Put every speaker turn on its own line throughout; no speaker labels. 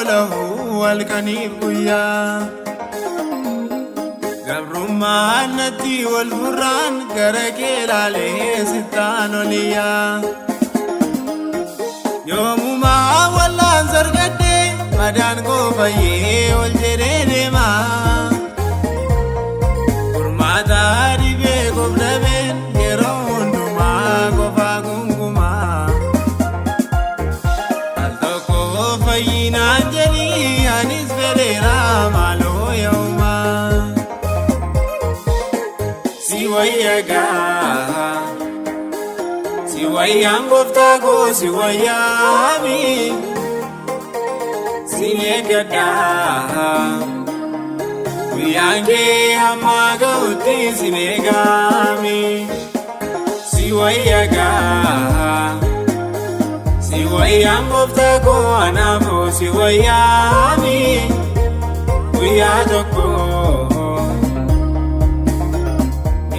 lahu halkaniif guyyaa Gabrummaan natti wal furraan gara kee ilaalee sittaan oliyyaa Yoomumaa wallaan sargadhee madaan koo fayyee ol jedhee deemaa Gurmaataa dhibee qobdabeen yeroo hundumaa qofaa gungumaa Al tokko fayyinaan jedhii anis fedheera maaloo yoomaa Si wayyagaa Si wayyaan gooftaa koo si wayyaami Si neegadhaa Guyyaan kee hamma ga'utti si neegaami Si wayyagaa Si wayyaan gooftaa koo anaafoo si wayyaami Guyyaa tokko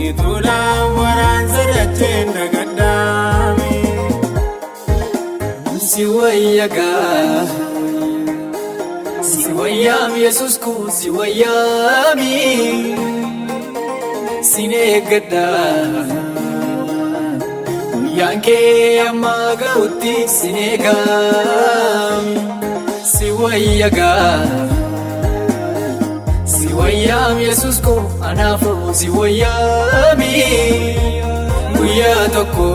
Ituudhaan waraansa dacheen dagaddaami
Si wayyagaa Si wayyaam Yesus ku si wayyaami Si neegadhaa Guyyaan kee hamma ga'utti si neegaami Si wayyagaa Si wayyaam Yesus ku anaafoo si wayyaami Guyyaa tokko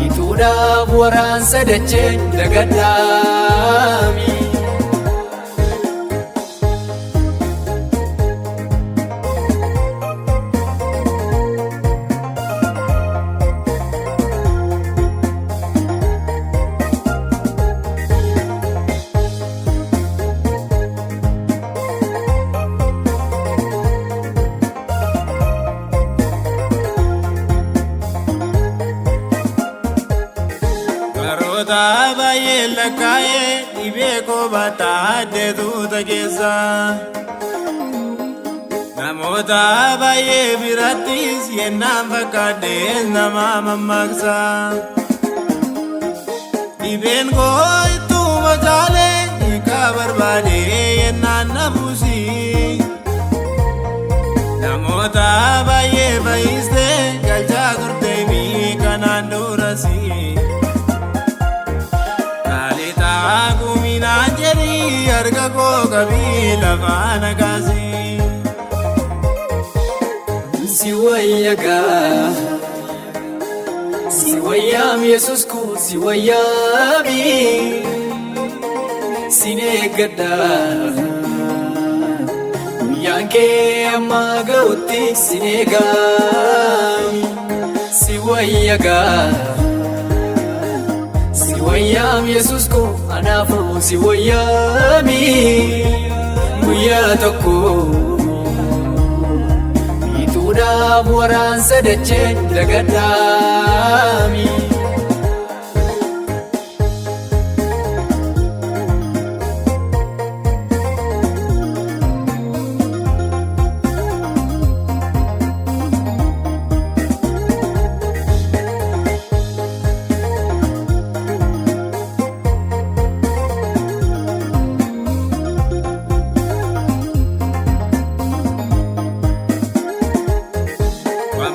Ituudhaaf waraansa dacheen dagaddaami
Baroota baay'ee lakkaa'ee dhibee koo baataadde tuuta keessa Namoota baay'ee birattis yennaan fakkaaddees nama mammaaksa Dhibeen koo ittuma caalee hiikaa barbaadee yennaan na buusi Namoota baay'ee fayyistee galchaa turtee kanaan durasi Guminaan jedhii harka koo qabii lafaa nagaasi
Si wayyagaa Si wayyaam Yesus ku si wayyaami Si neegadhaa Guyyaan kee hamma ga'utti si neegaami Si wayyagaa Si wayyaam Yesus ku anaafoo si wayyaami Guyyaa tokko Ituudhaaf waraansa dacheen dagaddaami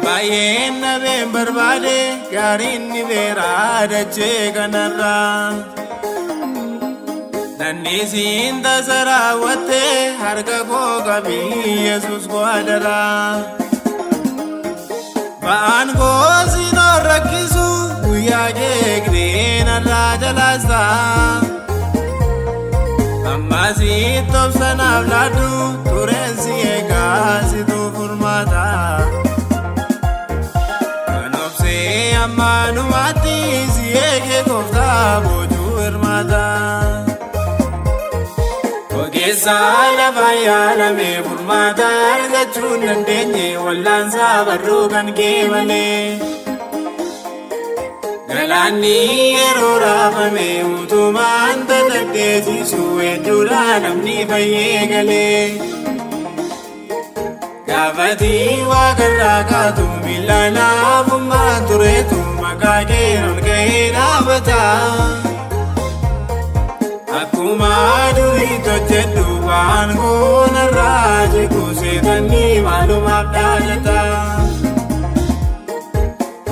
Baay'een nabeen barbaade gaariin ni beeraa dachee kanarraa Nannisiin tasa raawwattee harka koo qabii Yesus koo adaraa Ba'aan koo siinoon rakkisu guyyaa kee eegdee narraa jalaasta Amma siit obsanaaf laaddu tureen si eegaa situu furmaata Ammanumaatti si eegee gooftaa boojuu hirmaata Ogeessaa lafaa yaalamee furmaata argachuu hin dandeenye wallaansaa barruu kan kee malee Galaanni yeroo raafame utumaan tataddeessisu hedduudhaa namni fayyee galee Gaafatii waaqarraa kaatu miila laafummaan tureetu maqaa kee ol ga'ee dhaabata akkuma durii tojjedhu waan goonarraa jigu seetanii maalumaaf dhaadata.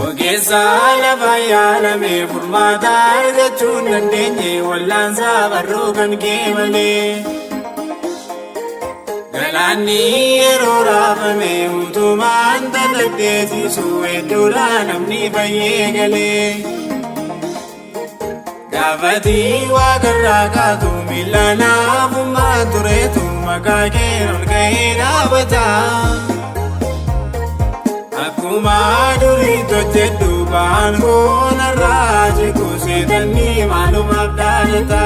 Ogeessa lafa yaalame furmaata argachuu hin dandeenye wallaansaa barruu kan kee malee. Galaanni yeroo raafame utumaan dadhabdeessisu hedduudha namni baay'ee galee. Gaafatii waaqarraa kaatu miila laafummaa tureetu maqaa kee ol ka'ee dhaabata. Akkuma durii tojjedhu waan goonarraa jigu seetanii maalumaaf dhaadata.